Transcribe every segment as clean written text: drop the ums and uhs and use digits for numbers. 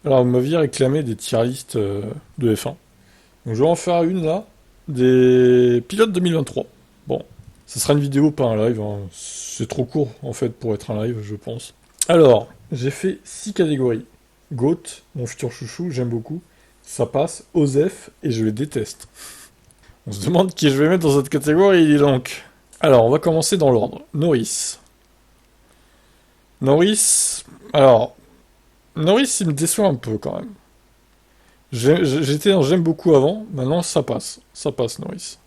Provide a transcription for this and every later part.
Alors, vous m'aviez réclamé des tier lists de F1. Donc, je vais en faire une là, des pilotes 2023. Bon, ça sera une vidéo, pas un live, hein. C'est trop court en fait pour être un live, je pense. Alors, j'ai fait 6 catégories. GOAT, mon futur chouchou, j'aime beaucoup. Ça passe, OZEF, et je les déteste. On se demande qui je vais mettre dans cette catégorie, dis donc. Alors, on va commencer dans l'ordre. Norris. Norris, alors, Norris, il me déçoit un peu quand même. J'étais en j'aime beaucoup avant, maintenant ça passe. Ça passe, Norris.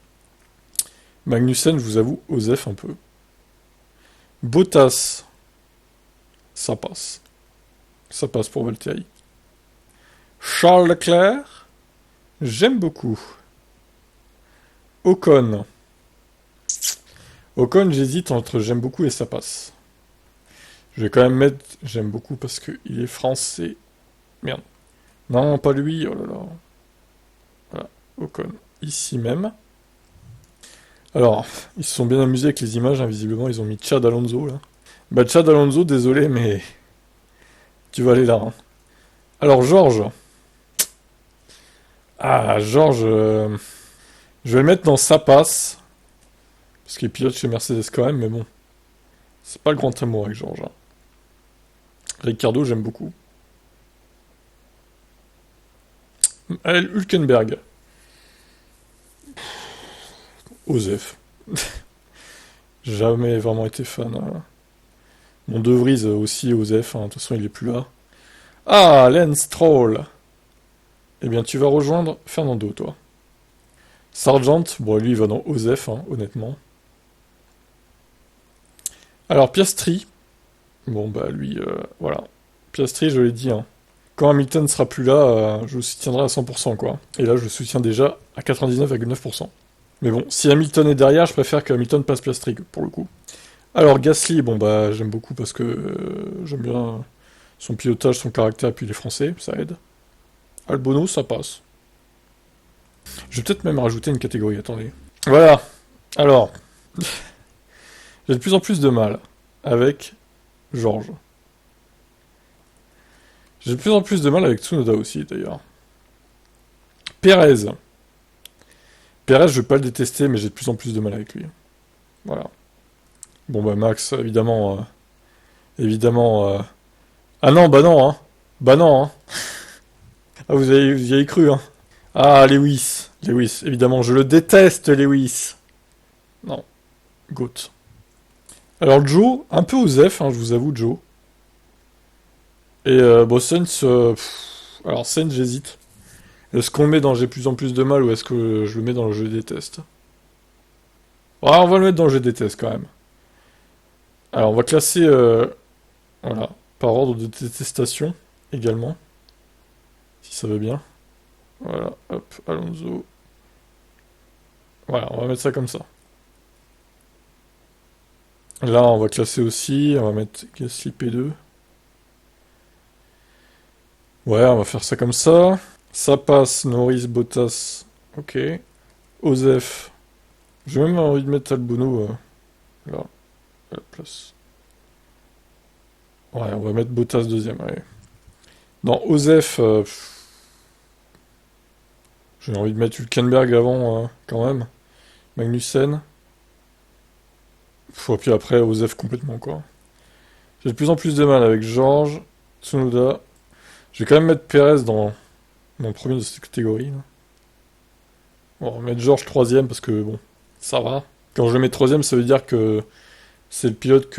Magnussen, je vous avoue, OZEF un peu. Bottas, ça passe. Ça passe pour Valtteri. Charles Leclerc, j'aime beaucoup. Ocon. Ocon, j'hésite entre j'aime beaucoup et ça passe. Je vais quand même mettre j'aime beaucoup parce qu'il est français. Merde. Non, pas lui, oh là là. Voilà, Ocon. Ici même. Alors, ils se sont bien amusés avec les images, hein, visiblement, ils ont mis Chad Alonso là. Bah, Chad Alonso, désolé, mais tu vas aller là, hein. Alors, Georges. Ah, Georges, je vais le mettre dans ça passe. Parce qu'il est pilote chez Mercedes quand même, mais bon. C'est pas le grand amour avec Georges, hein. Ricardo, j'aime beaucoup. Allez, Hülkenberg. Osef. Jamais vraiment été fan, hein. Mon De Vries aussi, Osef, hein. De toute façon, il est plus là. Ah, Lance Stroll. Eh bien, tu vas rejoindre Fernando, toi. Sargent, bon, lui, il va dans Osef, hein, honnêtement. Alors, Piastri. Bon, bah, lui, voilà. Piastri, je l'ai dit, hein. Quand Hamilton sera plus là, je le soutiendrai à 100%, quoi. Et là, je le soutiens déjà à 99,9%. Mais bon, si Hamilton est derrière, je préfère que Hamilton passe Piastri, pour le coup. Alors, Gasly, bon, bah, j'aime beaucoup parce que j'aime bien son pilotage, son caractère, puis il est français, ça aide. Albono, ça passe. Je vais peut-être même rajouter une catégorie, attendez. Voilà. Alors, j'ai de plus en plus de mal avec Georges. J'ai de plus en plus de mal avec Tsunoda aussi, d'ailleurs. Perez. Perez, je vais pas le détester, mais j'ai de plus en plus de mal avec lui. Voilà. Bon, bah, Max, évidemment. Évidemment. Ah non, bah non, hein. Bah non, hein. Ah, vous y avez cru, hein. Ah, Lewis. Lewis, évidemment, je le déteste, Lewis. Non, Goat. Alors, Joe, un peu osef, hein, je vous avoue, Joe. Et bon, Sainz, alors Sainz, j'hésite. Est-ce qu'on le met dans j'ai plus en plus de mal ou est-ce que je le mets dans le je déteste? Ouais, on va le mettre dans le je déteste quand même. Alors, on va classer, voilà, par ordre de détestation également, si ça veut bien. Voilà, hop, Alonso. Voilà, on va mettre ça comme ça. Là, on va classer aussi, on va mettre Gasly P2. Ouais, on va faire ça comme ça. Ça passe, Norris, Bottas. Ok. Osef. J'ai même envie de mettre Albono là, à la place. Ouais, on va mettre Bottas deuxième, allez. Non, Osef, j'ai envie de mettre Hülkenberg avant, quand même. Magnussen. Puis après, Osef complètement, quoi. J'ai de plus en plus de mal avec Georges, Tsunoda. Je vais quand même mettre Perez dans mon premier de cette catégorie, là. Bon, on va mettre Georges troisième parce que, bon, ça va. Quand je le mets troisième, ça veut dire que c'est le pilote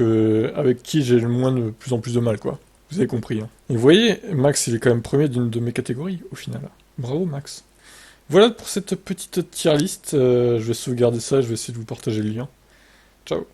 avec qui j'ai le moins de plus en plus de mal, quoi. Vous avez compris, hein. Et vous voyez, Max, il est quand même premier d'une de mes catégories, au final. Bravo, Max. Voilà pour cette petite tier list. Je vais sauvegarder ça, je vais essayer de vous partager le lien. Ciao.